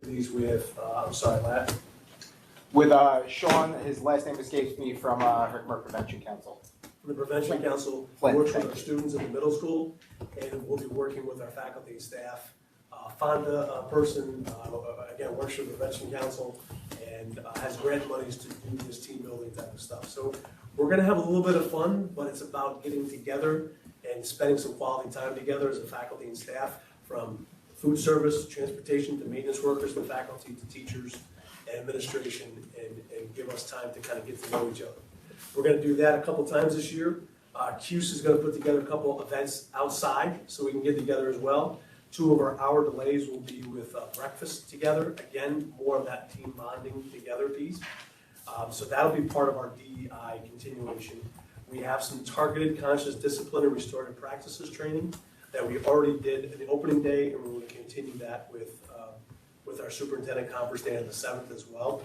These with, I'm sorry, Matt. With Sean, his last name escapes me, from Herkimer Prevention Council. The Prevention Council Flint, works with thank our you. students in the middle school, and we'll be working with our faculty and staff. Fonda, person, again, works for the Prevention Council and has grant monies to do this team building type of stuff. So we're gonna have a little bit of fun, but it's about getting together and spending some quality time together as a faculty and staff, from food service, transportation, to maintenance workers, to faculty, to teachers, and administration, and give us time to kind of get to know each other. We're gonna do that a couple times this year. CUSE is gonna put together a couple events outside so we can get together as well. 2 of our hour delays will be with breakfast together. Again, more of that team bonding together piece. So that'll be part of our DEI continuation. We have some targeted conscious discipline and restorative practices training that we already did at the opening day, and we're going to continue that with our superintendent conference day on the 7th as well.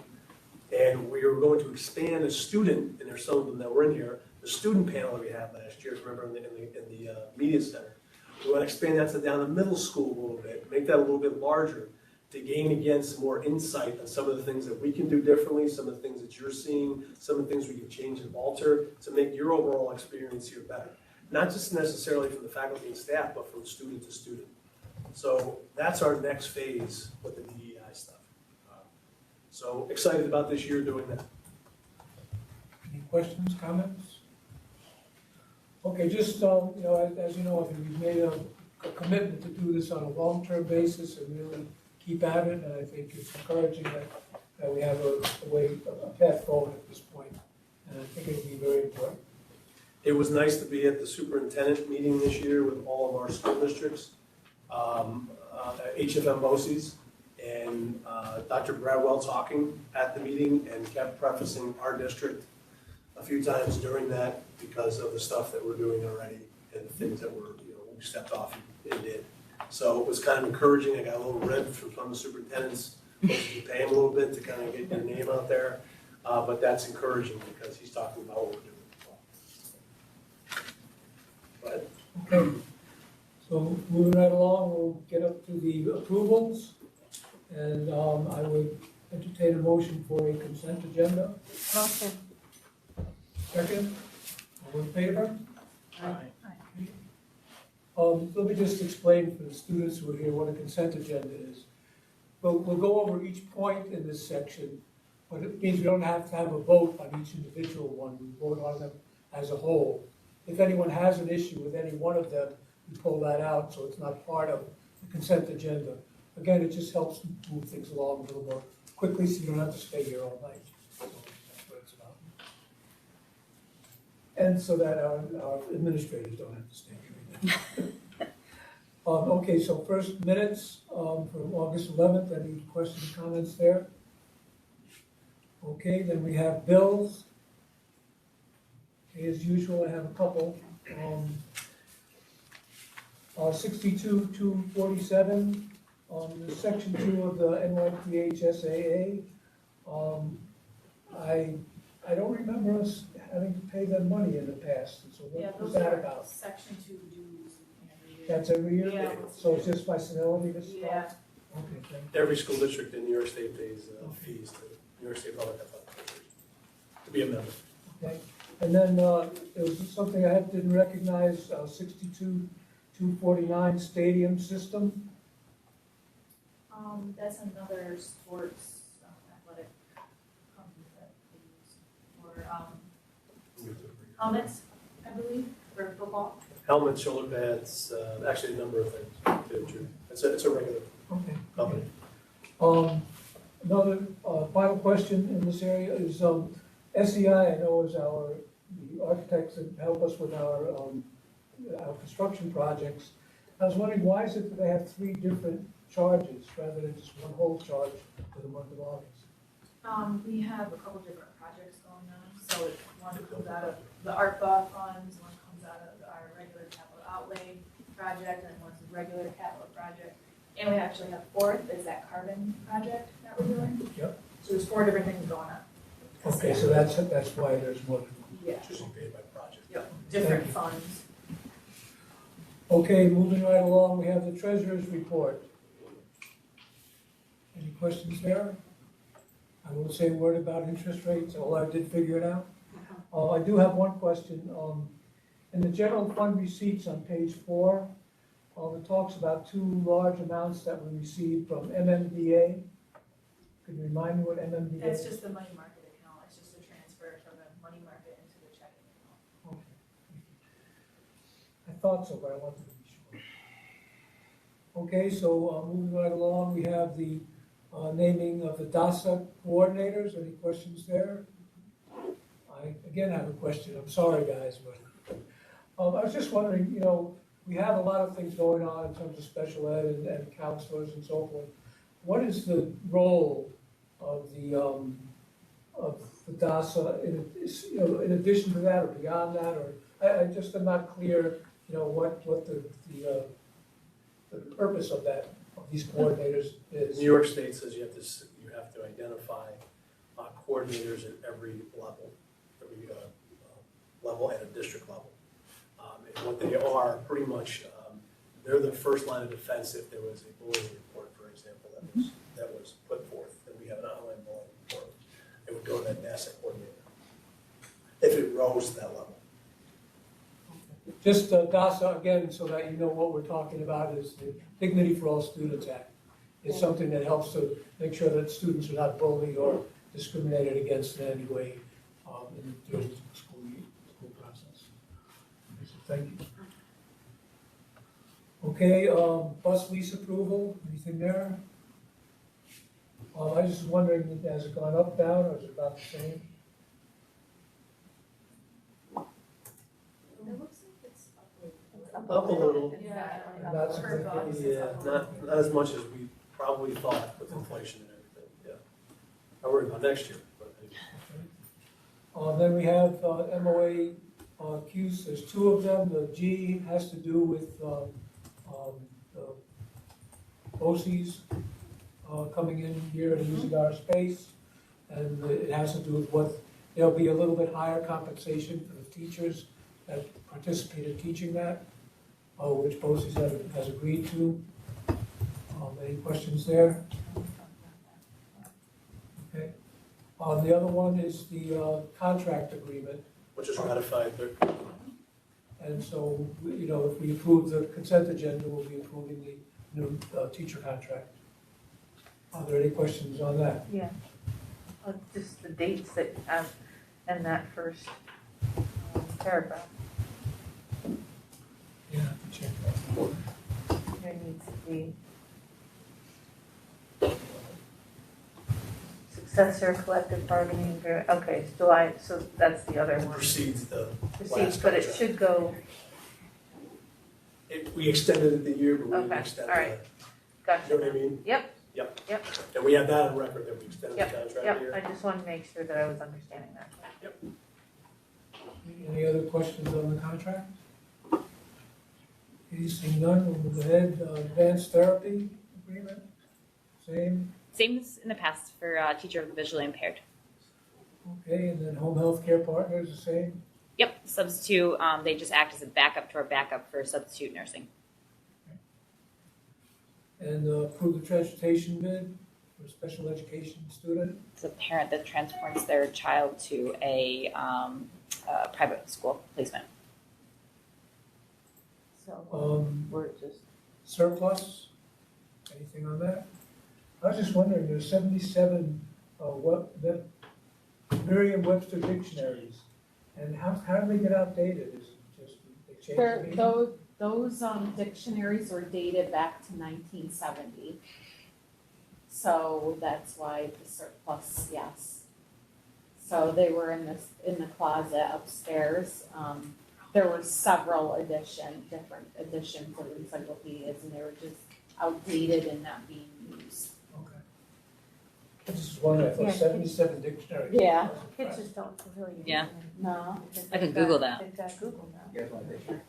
And we are going to expand a student, and there's some of them that were in here, the student panel that we had last year, remember, in the media center. We want to expand that to down the middle school a little bit, make that a little bit larger, to gain again some more insight on some of the things that we can do differently, some of the things that you're seeing, some of the things we can change and alter to make your overall experience here better. Not just necessarily from the faculty and staff, but from student to student. So that's our next phase with the DEI stuff. So excited about this year doing that. Any questions, comments? Okay, just, as you know, I think we've made a commitment to do this on a long-term basis and really keep at it, and I think it's encouraging that we have a path forward at this point, and I think it'll be very important. It was nice to be at the superintendent meeting this year with all of our school districts, HFM BOCES, and Dr. Bradwell talking at the meeting and kept prefacing our district a few times during that because of the stuff that we're doing already and the things that we stepped off and did. So it was kind of encouraging. I got a little rib from some of the superintendents, supposed to pay him a little bit to kind of get your name out there, but that's encouraging because he's talking about what we're doing. But Okay, so moving right along, we'll get up to the approvals, and I would entertain a motion for a consent agenda. Motion. Second, all in favor? Aye. Let me just explain for the students who are here what a consent agenda is. We'll go over each point in this section, but it means we don't have to have a vote on each individual one. We vote on them as a whole. If anyone has an issue with any one of them, we pull that out so it's not part of the consent agenda. Again, it just helps move things along a little more quickly so you don't have to stay here all night. So that's what it's about. And so that our administrators don't have to stay here. Okay, so first minutes from August 11th. Any questions, comments there? Okay, then we have bills. Okay, as usual, I have a couple. 62-247, the section 2 of the NYPHSAA. I don't remember us having to pay them money in the past, so what was that about? Section 2 dues every year. That's every year? Yeah. So it's just by civility this stuff? Yeah. Okay, thank you. every school district in New York State pays fees to New York State Public Athletic to be a member. Okay, and then there was something I didn't recognize, 62-249 stadium system. That's another sports athletic company that we use for helmets, I believe, for football. Helmets, shoulder pads, actually a number of things. To tell you the truth. It's a regular Okay. company. Another final question in this area is SEI, I know, is the architects that help us with our construction projects. I was wondering, why is it that they have 3 different charges rather than just one whole charge for the month of August? We have a couple different projects going on, so one comes out of the ARPA funds, one comes out of our regular capital outlay project, and one's a regular capital project. And we actually have 4th, is that carbon project that we're doing. Yep. So there's 4 different things going on. Okay, so that's why there's more than one. Yeah, Just paid by project. yep, different Thank you. funds. Okay, moving right along, we have the treasurer's report. Any questions there? I won't say a word about interest rates, although I did figure it out. I do have one question. In the general fund receipts on page 4, it talks about 2 large amounts that were received from MMDA. Could you remind me what MMDA That's is? just the money market account, it's just a transfer from the money market into the checking account. Okay. I thought so, but I wanted to be sure. Okay, so moving right along, we have the naming of the DASA coordinators. Any questions there? I, again, have a question. I'm sorry, guys, but I was just wondering, we have a lot of things going on in terms of special ed and counselors and so forth. What is the role of the DASA in addition to that or beyond that? Or I just am not clear, what the purpose of these coordinators is. New York State says you have to identify coordinators at every level at a district level. And what they are, pretty much, they're the first line of defense if there was a bullying report, for example, that was put forth, and we have an online bullying report. It would go to that DASA coordinator if it rose to that level. Just DASA, again, so that you know what we're talking about, is the Dignity for All Students Act. It's something that helps to make sure that students are not bullied or discriminated against in any way during the school process. So thank you. Okay, bus lease approval, anything there? I was just wondering, has it gone up, down, or is it about the same? It looks like it's Up a little. Yeah. Not Per bus. Yeah, not as much as we probably thought with inflation and everything, yeah. I worry about next year, but. Then we have MOA Qs, there's 2 of them. The G has to do with the BOCES coming in here and using our space. And it has to do with there'll be a little bit higher compensation for the teachers that participated teaching that, which BOCES has agreed to. Any questions there? Okay. The other one is the contract agreement. Which is ratified, And so, if we approve the consent agenda, we'll be approving the new teacher contract. Are there any questions on that? Yeah, just the dates that you have in that first paragraph. Yeah, I can check that. There needs to be successor collective bargaining, okay, so that's the other it one. precedes the Proceeds, last but it contract. should go, We extended it the year, but we didn't Okay, extend all right. it. gotcha. You know what I mean? Yep, Yep. Yep. And we have that on record that we extended the yep, contract here. I just wanted to make sure that I was understanding that. Any other questions on the contract? Okay, seeing none, we'll move ahead. Advanced therapy agreement, same. Same as in the past for teacher of the visually impaired. Okay, and then home health care partners, the same. Yep, substitute, they just act as a backup to our backup for substitute nursing. And approve the transportation bid for a special education student. It's a parent that transports their child to a private school placement. So, we're just, Surplus, anything on that? I was just wondering, there's 77 Merriam-Webster dictionaries, and how do they get outdated? Is it just they change the meaning? Those dictionaries were dated back to 1970. So that's why the surplus, yes. So they were in the closet upstairs. There were several different editions of encyclopedias, and they were just outdated and not being used. Okay. I just was wondering, I thought Yeah. 77 dictionaries. Yeah. kids just don't really use Yeah. it. No. because I can they've Google got- that. They've got Google now. You guys want a picture?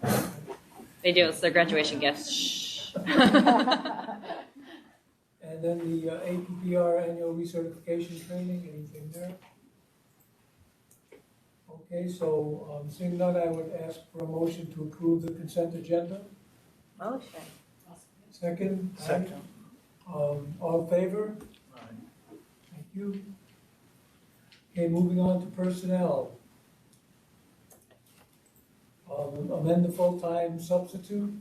They do, it's their graduation gift. Shh. And then the APPR annual recertification training, anything there? Okay, so seeing none, I would ask for a motion to approve the consent agenda. Motion. Second? Second. All in favor? you. Okay, moving on to personnel. Amend the full-time substitute.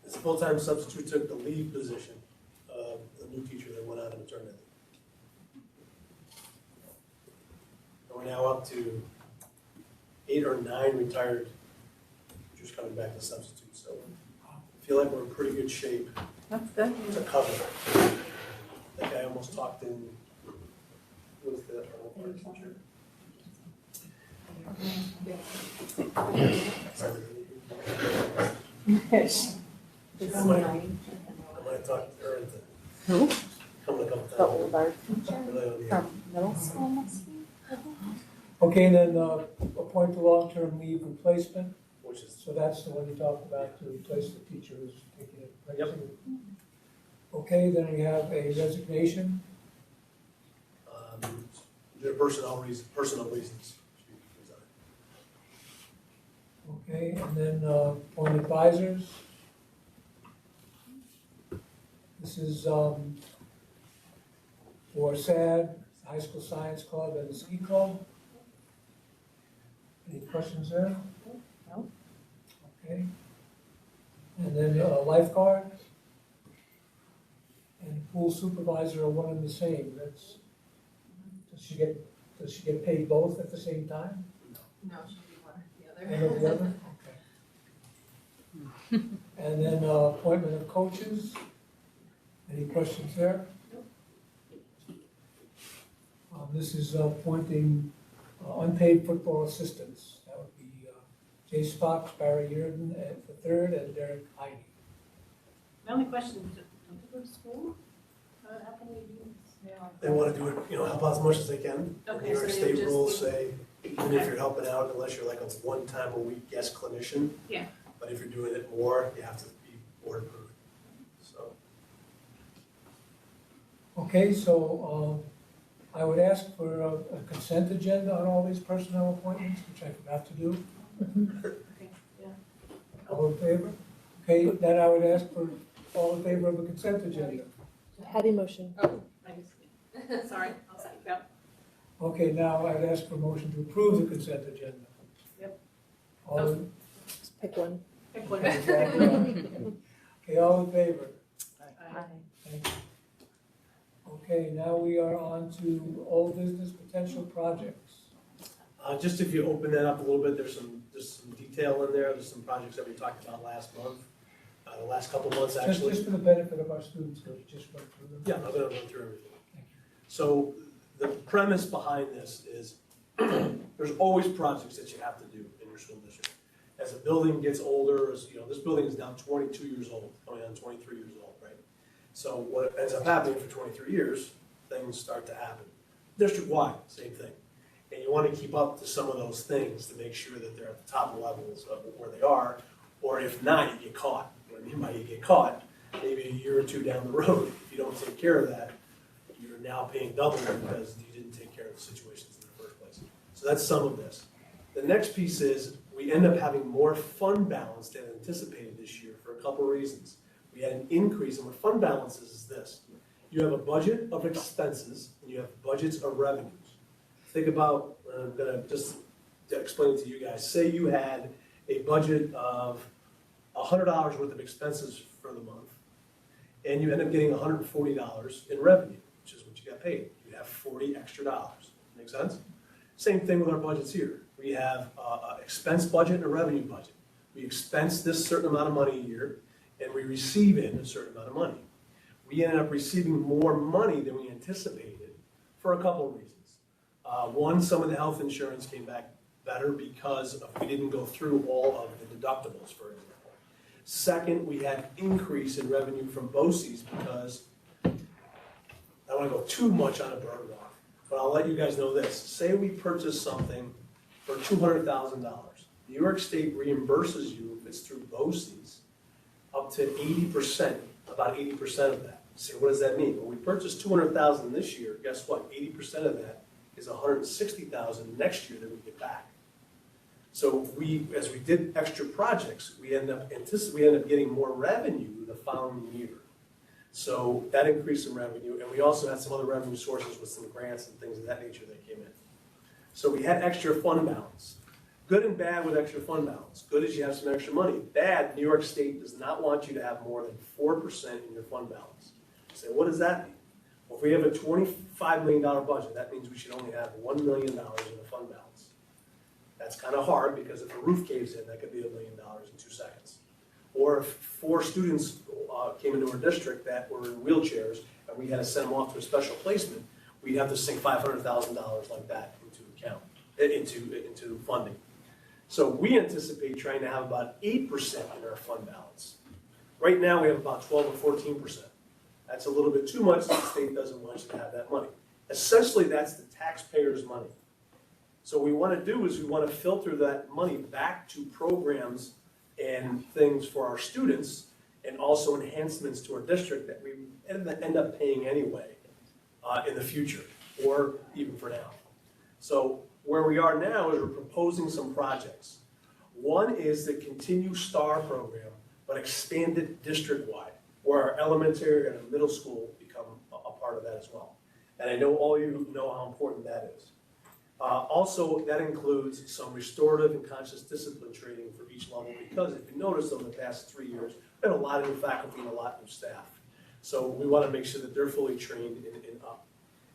This full-time substitute took the lead position of the new teacher that went out on maternity leave. And we're now up to 8 or 9 retired teachers coming back to substitute, so I feel like we're in pretty good shape That's good. to cover. I think I almost talked in, who was the old part teacher? I might have talked her into Who? coming a couple The times. old art teacher Really on the- from middle school must be? Okay, and then appoint a long-term leave replacement. Which is, So that's the one you talked about, to replace the teacher who's taking it. Yep. Okay, then we have a resignation. due to personal reasons. Okay, and then appoint advisors. This is for SAD, High School Science Club, and the Ski Club. Any questions there? No. Okay. And then lifeguard and pool supervisor are one and the same. That's, does she get paid both at the same time? No, she'll be one or One or the other? Okay. And then appointment of coaches. Any questions there? This is appointing unpaid football assistants. That would be Jay Spock, Barry Yurden at the third, and Derek Heine. My only question is, don't they go to school? How can we do this? They want to do it, help out as much as they can. The Okay, New York so they State just- rules say, even if you're helping out, unless you're like a one-time-a-week guest clinician. Yeah. But if you're doing it more, you have to be board approved. So, Okay, so I would ask for a consent agenda on all these personnel appointments, which I forgot to do. Okay, yeah. All in favor? Okay, then I would ask for all in favor of a consent agenda. Patty motion. Oh, I just, sorry, I'll second that. Okay, now I'd ask for a motion to approve the consent agenda. Yep. All in- Just pick one. Pick one. Okay, all in favor? Aye. Thank you. Okay, now we are on to old business potential projects. just if you open that up a little bit, there's some detail in there. There's some projects that we talked about last month, the last couple months, Just actually. for the benefit of our students, could you just run through them? Yeah, I'm gonna run through everything. Thank you. So the premise behind this is there's always projects that you have to do in your school district. As a building gets older, this building is now 22 years old, going on 23 years old, right? So what ends up happening for 23 years, things start to happen. District-wide, same thing. And you want to keep up to some of those things to make sure that they're at the top levels of where they are, or if not, you get caught. What I mean by you get caught, maybe a year or two down the road, if you don't take care of that, you're now paying double because you didn't take care of the situations in the first place. So that's some of this. The next piece is we end up having more fund balance than anticipated this year for a couple of reasons. We had an increase, and what fund balance is this. You have a budget of expenses, and you have budgets of revenues. Think about, I'm gonna just explain it to you guys. Say you had a budget of $100 worth of expenses for the month, and you end up getting $140 in revenue, which is what you got paid. You have $40 extra dollars. Make sense? Same thing with our budgets here. We have an expense budget and a revenue budget. We expense this certain amount of money a year, and we receive in a certain amount of money. We ended up receiving more money than we anticipated for a couple of reasons. One, some of the health insurance came back better because we didn't go through all of the deductibles, for example. Second, we had increase in revenue from BOCES because, I don't want to go too much on a bird walk, but I'll let you guys know this. Say we purchase something for $200,000. New York State reimburses you, if it's through BOCES, up to 80%, about 80% of that. So what does that mean? Well, we purchased $200,000 this year. Guess what? 80% of that is $160,000 next year that we get back. So as we did extra projects, we end up getting more revenue the following year. So that increased some revenue, and we also had some other revenue sources with some grants and things of that nature that came in. So we had extra fund balance. Good and bad with extra fund balance. Good is you have some extra money. Bad, New York State does not want you to have more than 4% in your fund balance. You say, what does that mean? Well, if we have a $25 million budget, that means we should only have $1 million in the fund balance. That's kind of hard because if a roof caves in, that could be $1 million in 2 seconds. Or if 4 students came into our district that were in wheelchairs and we had to send them off to a special placement, we'd have to sink $500,000 like that into funding. So we anticipate trying to have about 8% in our fund balance. Right now we have about 12 or 14%. That's a little bit too much. The state doesn't want you to have that money. Essentially, that's the taxpayers' money. So what we want to do is we want to filter that money back to programs and things for our students and also enhancements to our district that we end up paying anyway in the future or even for now. So where we are now is we're proposing some projects. One is the Continue STAR program, but expanded district-wide, where our elementary and middle school become a part of that as well. And I know all you know how important that is. Also, that includes some restorative and conscious discipline training for each level because if you notice over the past 3 years, we had a lot of new faculty and a lot of new staff. So we want to make sure that they're fully trained and up.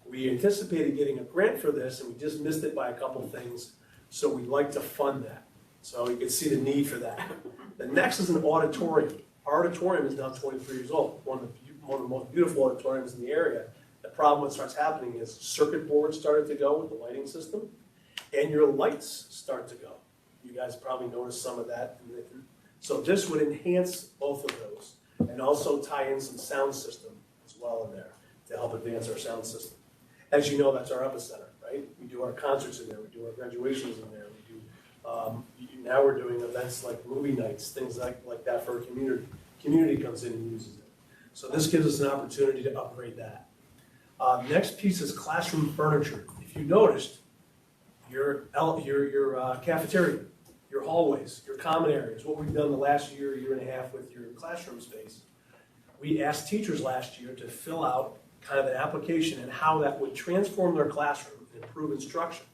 We anticipated getting a grant for this and we just missed it by a couple things. So we'd like to fund that. So you can see the need for that. The next is an auditorium. Our auditorium is now 23 years old, one of the most beautiful auditoriums in the area. The problem that starts happening is circuit boards started to go with the lighting system, and your lights start to go. You guys probably noticed some of that. So this would enhance both of those, and also tie in some sound system as well in there to help advance our sound system. As you know, that's our epicenter, right? We do our concerts in there, we do our graduations in there, we do, now we're doing events like movie nights, things like that for our community. Community comes in and uses it. So this gives us an opportunity to upgrade that. Next piece is classroom furniture. If you noticed, your cafeteria, your hallways, your common areas, what we've done the last year and a half with your classroom space, we asked teachers last year to fill out kind of an application and how that would transform their classroom and improve instruction,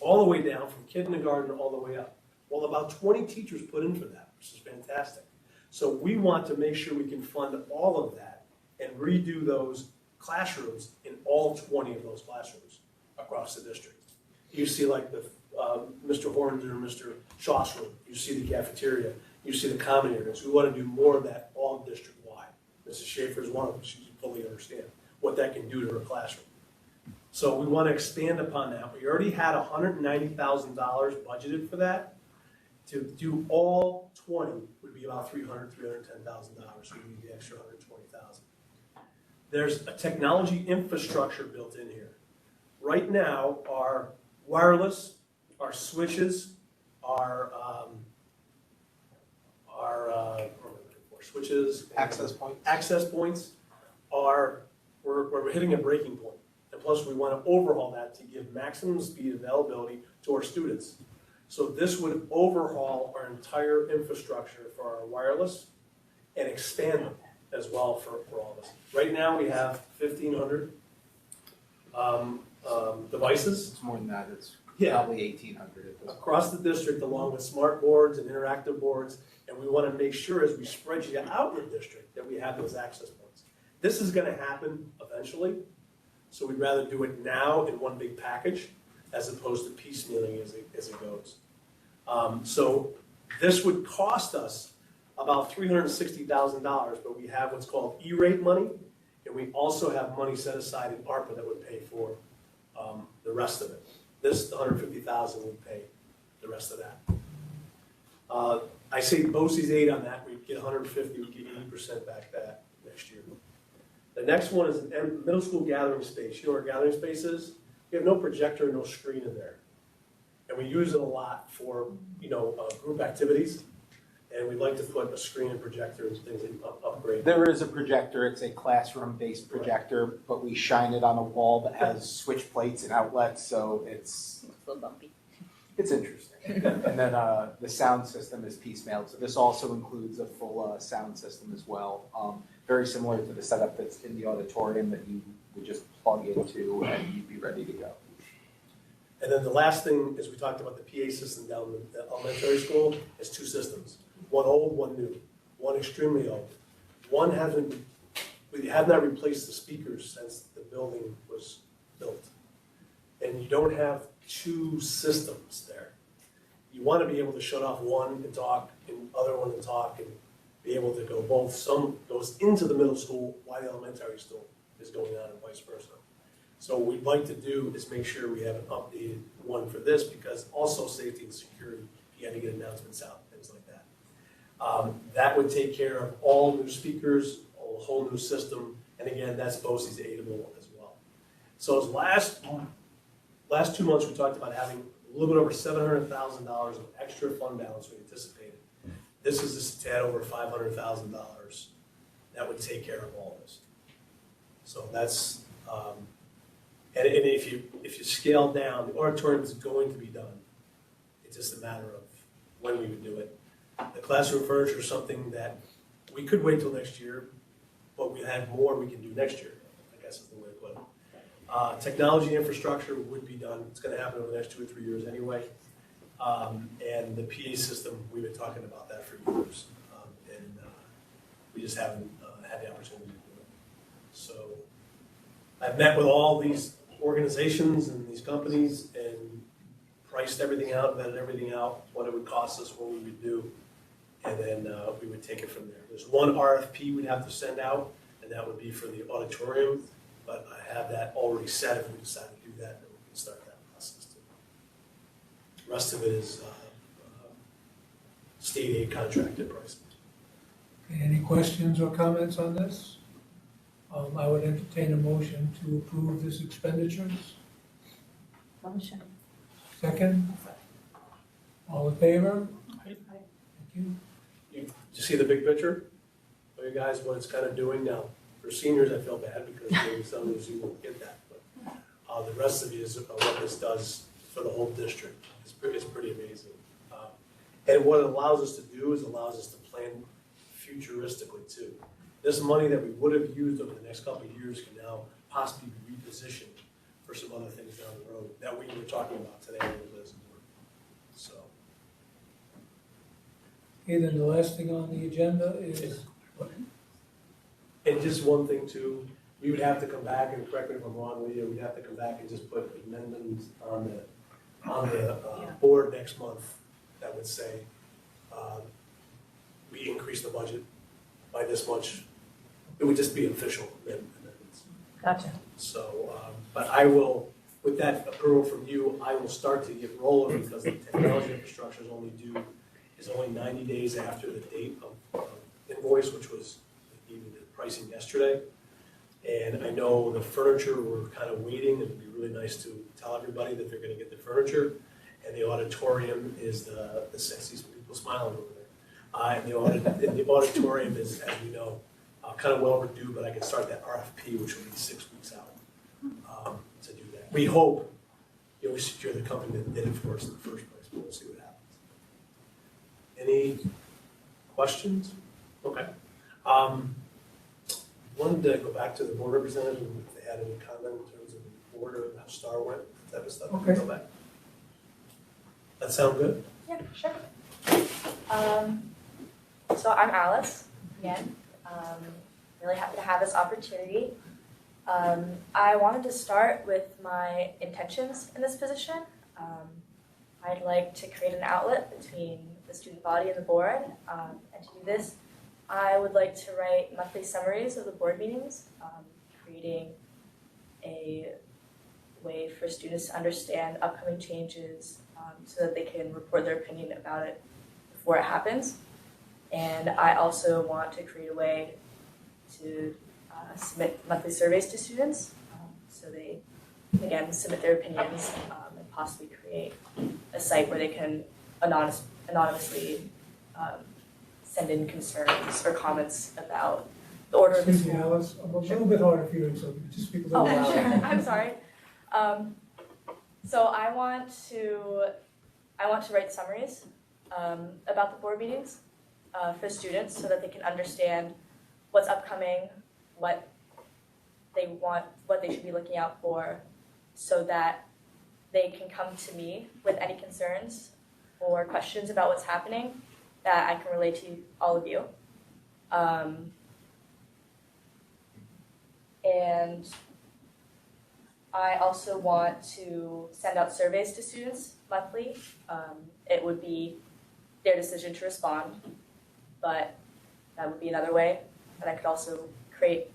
all the way down from kindergarten all the way up. Well, about 20 teachers put in for that, which is fantastic. So we want to make sure we can fund all of that and redo those classrooms in all 20 of those classrooms across the district. You see like the Mr. Horns or Mr. Shaw's room, you see the cafeteria, you see the common areas. We want to do more of that all district-wide. Mrs. Schaefer is one of them, she fully understands what that can do to her classroom. So we want to expand upon that. We already had $190,000 budgeted for that. To do all 20 would be about $310,000, so we need the extra $120,000. There's a technology infrastructure built in here. Right now, our wireless, our switches, our access points are, we're hitting a breaking point. And plus, we want to overhaul that to give maximum speed availability to our students. So this would overhaul our entire infrastructure for our wireless and expand them as well for all of us. Right now, we have 1,500 devices. It's more than that, it's Yeah. probably 1,800 at this point. Across the district, along with smart boards and interactive boards, and we want to make sure as we spread you out in the district that we have those access points. This is going to happen eventually, so we'd rather do it now in one big package as opposed to piecemealing as it goes. So this would cost us about $360,000, but we have what's called E-rate money, and we also have money set aside in ARPA that would pay for the rest of it. This, the $150,000 would pay the rest of that. I say BOCES 8 on that, we'd get $150,000, we'd get 80% back that next year. The next one is a middle school gathering space. You know what our gathering space is? We have no projector, no screen in there. And we use it a lot for, group activities. And we'd like to put a screen and projector and things and upgrade. There is a projector, it's a classroom-based projector, but we shine it on a wall that has switch plates and outlets, so it's a little bumpy. It's interesting. And then the sound system is piecemealed, so this also includes a full sound system as well. very similar to the setup that's in the auditorium that you would just plug into and you'd be ready to go. And then the last thing is we talked about the PA system down in the elementary school, is 2 systems. One old, one new, one extremely old. One we have not replaced the speakers since the building was built. And you don't have 2 systems there. You want to be able to shut off one and talk, and other one and talk, and be able to go both. Some goes into the middle school while the elementary school is going on and vice versa. So what we'd like to do is make sure we have an updated one for this, because also safety and security, you got to get announcements out, things like that. That would take care of all new speakers, a whole new system, and again, that's BOCES aidable as well. So as last 2 months, we talked about having a little bit over $700,000 of extra fund balance we anticipated. This is just a tad over $500,000 that would take care of all this. So that's, and if you scale down, the auditorium is going to be done. It's just a matter of when we would do it. The classroom furniture is something that we could wait till next year, but we have more we can do next year, I guess is the way to put it. Technology infrastructure would be done. It's gonna happen over the next 2 or 3 years anyway. And the PA system, we've been talking about that for years. And we just haven't had the opportunity to do it. So I've met with all these organizations and these companies and priced everything out, vetted everything out, what it would cost us, what we would do, and then we would take it from there. There's one RFP we'd have to send out, and that would be for the auditorium, but I have that already set. If we decide to do that, then we can start that process too. The rest of it is state aid contracted pricing. Okay, any questions or comments on this? I would entertain a motion to approve this expenditures. Motion. Second? All in favor? Thank you. You see the big picture? Show you guys what it's kind of doing now. For seniors, I feel bad because maybe some of you won't get that, but the rest of you is what this does for the whole district. It's pretty amazing. And what it allows us to do is allows us to plan futuristically too. This money that we would have used over the next couple of years can now possibly be repositioned for some other things down the road that we were talking about today on the list. So. Okay, then the last thing on the agenda is, And just one thing too, we would have to come back, and correct me if I'm wrong, Leah, we'd have to come back and just put amendments on the board next month that would say, we increase the budget by this much. It would just be official amendments. Gotcha. So, but I will, with that approval from you, I will start to get rolling because the technology infrastructure is only 90 days after the date of invoice, which was even the pricing yesterday. And I know the furniture, we're kind of waiting, and it'd be really nice to tell everybody that they're gonna get the furniture. And the auditorium is the sexy people smiling over there. And the auditorium is, as you know, kind of well overdue, but I can start that RFP, which will be 6 weeks out to do that. We hope, we secure the company that did it for us in the first place, but we'll see what happens. Any questions? Okay. Wanted to go back to the board representative, and if they had any comment in terms of the board or how STAR went, type of stuff. Okay. Go back. That sound good? Yeah, sure. So I'm Alice again. Really happy to have this opportunity. I wanted to start with my intentions in this position. I'd like to create an outlet between the student body and the board. And to do this, I would like to write monthly summaries of the board meetings, creating a way for students to understand upcoming changes so that they can report their opinion about it before it happens. And I also want to create a way to submit monthly surveys to students so they, again, submit their opinions and possibly create a site where they can anonymously send in concerns or comments about the order of the excuse me, school. Alice, I'm a little bit hard of hearing, so if you could just speak a little Oh, louder. sure. I'm sorry. So I want to write summaries about the board meetings for students so that they can understand what's upcoming, what they want, what they should be looking out for, so that they can come to me with any concerns or questions about what's happening that I can relate to all of you. And I also want to send out surveys to students monthly. It would be their decision to respond, but that would be another way. And I could also create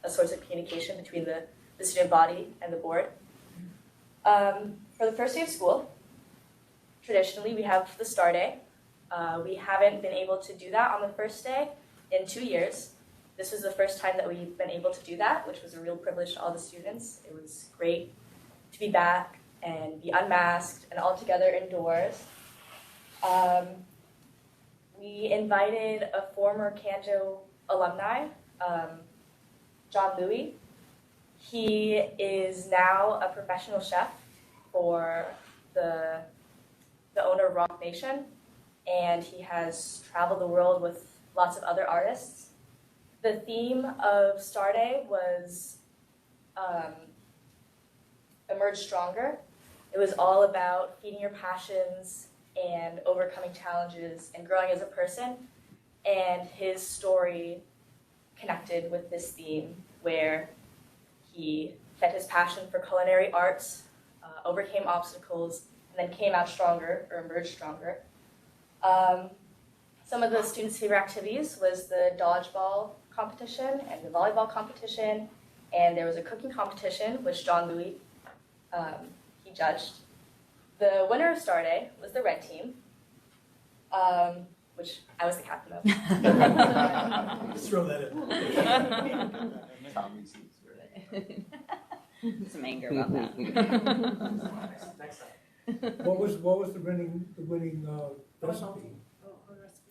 a source of communication between the student body and the board. For the first day of school, traditionally we have the star day. We haven't been able to do that on the first day in 2 years. This was the first time that we've been able to do that, which was a real privilege to all the students. It was great to be back and be unmasked and all together indoors. We invited a former Canjo alumni, John Louis. He is now a professional chef for the owner of Rock Nation, and he has traveled the world with lots of other artists. The theme of Star Day was Emerge Stronger. It was all about feeding your passions and overcoming challenges and growing as a person. And his story connected with this theme, where he fed his passion for culinary arts, overcame obstacles, and then came out stronger, or emerged stronger. Some of the students' favorite activities was the dodgeball competition and the volleyball competition, and there was a cooking competition, which John Louis, he judged. The winner of Star Day was the red team, which I was the captain of. Just throw that in. Some anger about that. Next time. What was the winning recipe?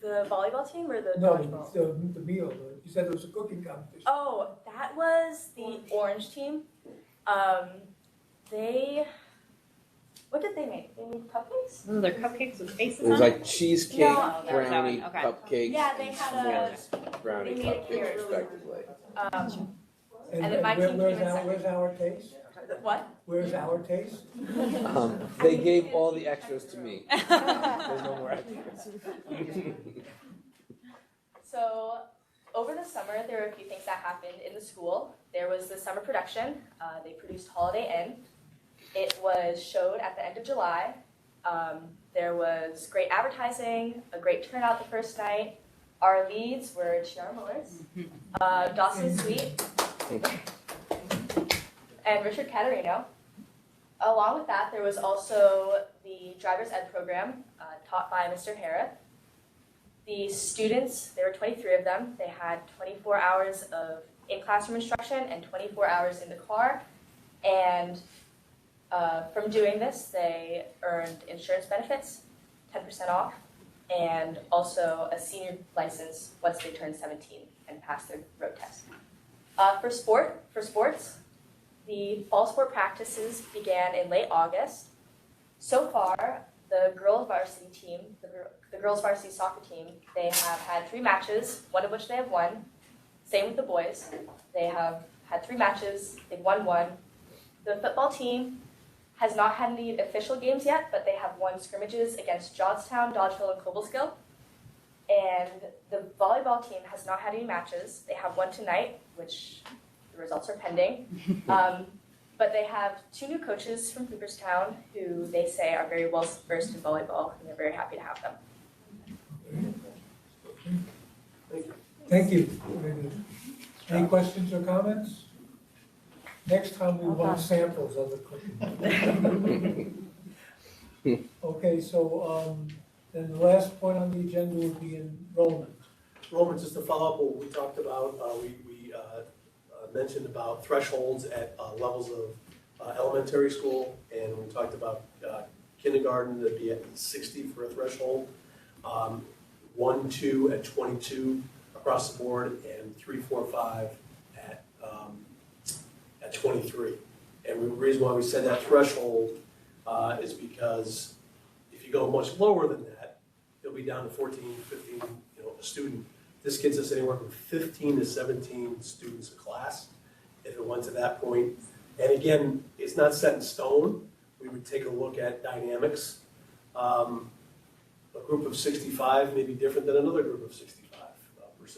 The volleyball team or the No, dodgeball? the meal, you said there was a cooking competition. Oh, that was the orange team. What did they make? They made cupcakes? Oh, they're cupcakes with faces It was on like cheesecake, No, that was that brownie, one, okay. cupcakes. Yeah, they had Brownie, they made a cupcakes, carrot. respectively. And then my team came in second. Where's our taste? What? Where's our taste? They gave all the extras to me. There's no more extras. So over the summer, there were a few things that happened in the school. There was the summer production. They produced Holiday Inn. It was showed at the end of July. There was great advertising, a great turnout the first night. Our leads were Tiara Mullers, Dawson Sweet, and Richard Caterino. Along with that, there was also the driver's ed program taught by Mr. Hara. The students, there were 23 of them. They had 24 hours of in-classroom instruction and 24 hours in the car. And from doing this, they earned insurance benefits, 10% off, and also a senior license once they turned 17 and passed their road test. For sports, the fall sport practices began in late August. So far, the girls varsity team, the girls varsity soccer team, they have had 3 matches, one of which they have won. Same with the boys. They have had 3 matches, they've won 1. The football team has not had any official games yet, but they have won scrimmages against Johnstown, Dodgeville, and Cobleskill. And the volleyball team has not had any matches. They have one tonight, which the results are pending. But they have 2 new coaches from Cooperstown who they say are very well versed in volleyball, and they're very happy to have them. Thank you. Any questions or comments? Next time we want samples of the cooking. Okay, so then the last point on the agenda would be enrollment. Roman, just to follow up what we talked about, we mentioned about thresholds at levels of elementary school, and we talked about kindergarten to be at 60 for a threshold, 1, 2 at 22 across the board, and 3, 4, 5 at 23. And the reason why we said that threshold is because if you go much lower than that, you'll be down to 14, 15, a student This gets us anywhere from 15 to 17 students a class, if it went to that point. And again, it's not set in stone. We would take a look at dynamics. A group of 65 may be different than another group of 65%.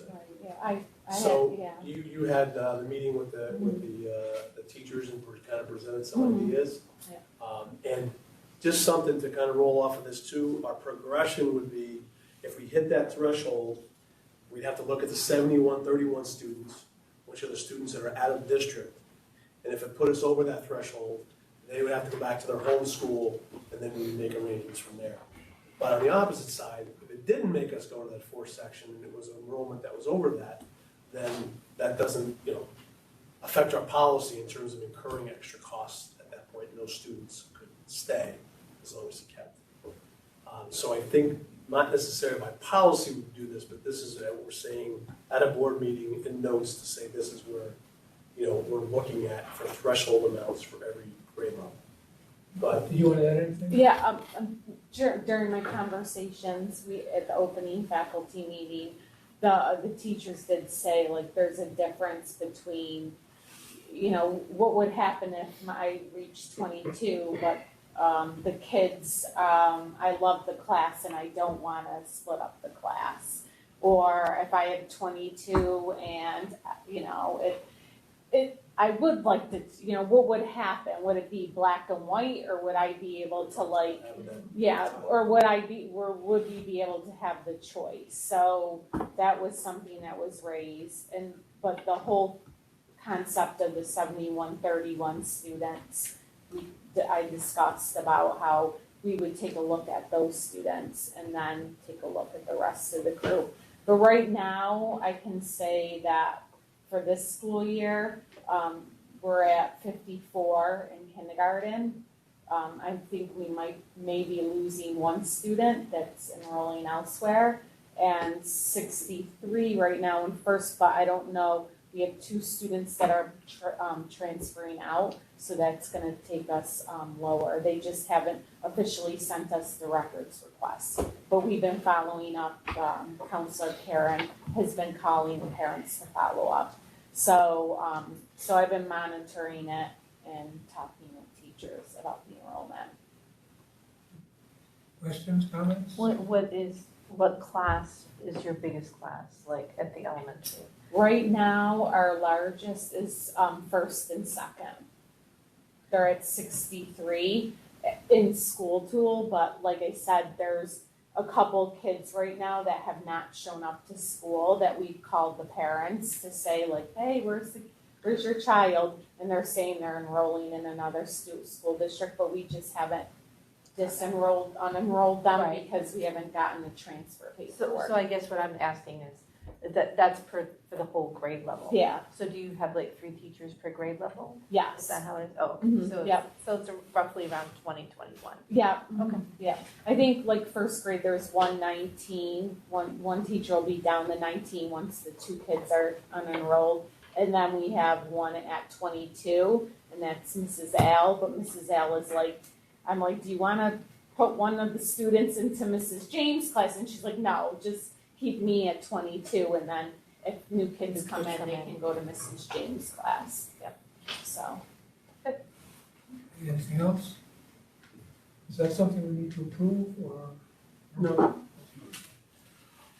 Right, yeah, I had, So yeah. you had the meeting with the teachers and kind of presented some ideas. And just something to kind of roll off of this too, our progression would be, if we hit that threshold, we'd have to look at the 7131 students, which are the students that are out of district. And if it put us over that threshold, they would have to go back to their home school, and then we would make arrangements from there. But on the opposite side, if it didn't make us go to that fourth section, and it was an enrollment that was over that, then that doesn't, affect our policy in terms of incurring extra costs at that point, and those students could stay as long as he kept. So I think, not necessarily by policy we do this, but this is what we're saying at a board meeting in notes to say this is where, we're looking at for threshold amounts for every grade level. But Do you want to add anything? Yeah, during my conversations, at the opening faculty meeting, the teachers did say, like, there's a difference between, what would happen if I reached 22, but the kids, I love the class and I don't want to split up the class. Or if I had 22 and, I would like to, what would happen? Would it be black and white, or would I be able to or would we be able to have the choice? So that was something that was raised, but the whole concept of the 7131 students, I discussed about how we would take a look at those students and then take a look at the rest of the group. But right now, I can say that for this school year, we're at 54 in kindergarten. I think we may be losing one student that's enrolling elsewhere, and 63 right now in first, but I don't know. We have 2 students that are transferring out, so that's gonna take us lower. They just haven't officially sent us the records request, but we've been following up. Counselor Karen has been calling the parents to follow up. So I've been monitoring it and talking with teachers about the enrollment. Questions, comments? What class is your biggest class, like at the elementary? Right now, our largest is first and second. They're at 63 in school tool, but like I said, there's a couple kids right now that have not shown up to school that we've called the parents to say, like, hey, where's your child? And they're saying they're enrolling in another school district, but we just haven't unenrolled them Right. because we haven't gotten the transfer paperwork. So I guess what I'm asking is, that's for the whole grade level? Yeah, So do you have like 3 teachers per grade level? Is yes. that how it is? Oh, Mhm, so yep. it's roughly around 2021. Yeah. Okay. Yeah, I think like first grade, there's 119, one teacher will be down to 19 once the 2 kids are unenrolled. And then we have one at 22, and that's Mrs. Al, but Mrs. Al is like, I'm like, do you wanna put one of the students into Mrs. James' class? And she's like, no, just keep me at 22, and then if new kids come in, they can go to Mrs. James' class. Yep. So. Anything else? Is that something we need to approve, or? No.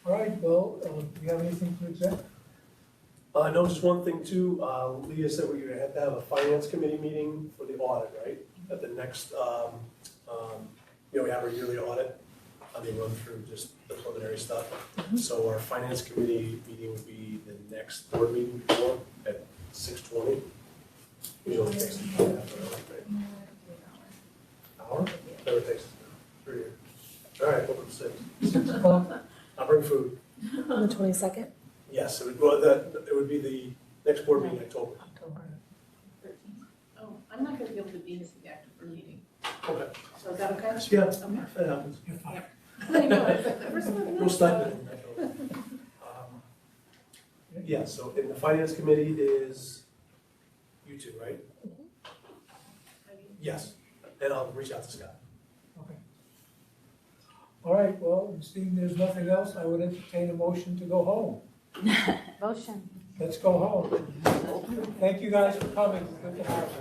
All right, well, do you have anything to exec? No, just one thing too, Leah said we're gonna have to have a finance committee meeting for the audit, right? At the next, we have our yearly audit, they run through just the preliminary stuff. So our finance committee meeting would be the next board meeting before at 6:20. Usually it takes half an hour? Never takes us an hour. 3 years. All right, open 6. 6 o'clock? I'll bring food. On the 22nd? Yes, it would be the next board meeting in October. Oh, I'm not gonna be able to be at the active meeting, Okay. so is that okay? Yeah, that happens. You're fine. I know, it's like the first one. We'll start it. Yeah, so in the finance committee is you 2, right? Yes, and I'll reach out to Scott. Okay. All right, well, seeing there's nothing else, I would entertain a motion to go home. Motion. Let's go home. Thank you guys for coming. Good to have you.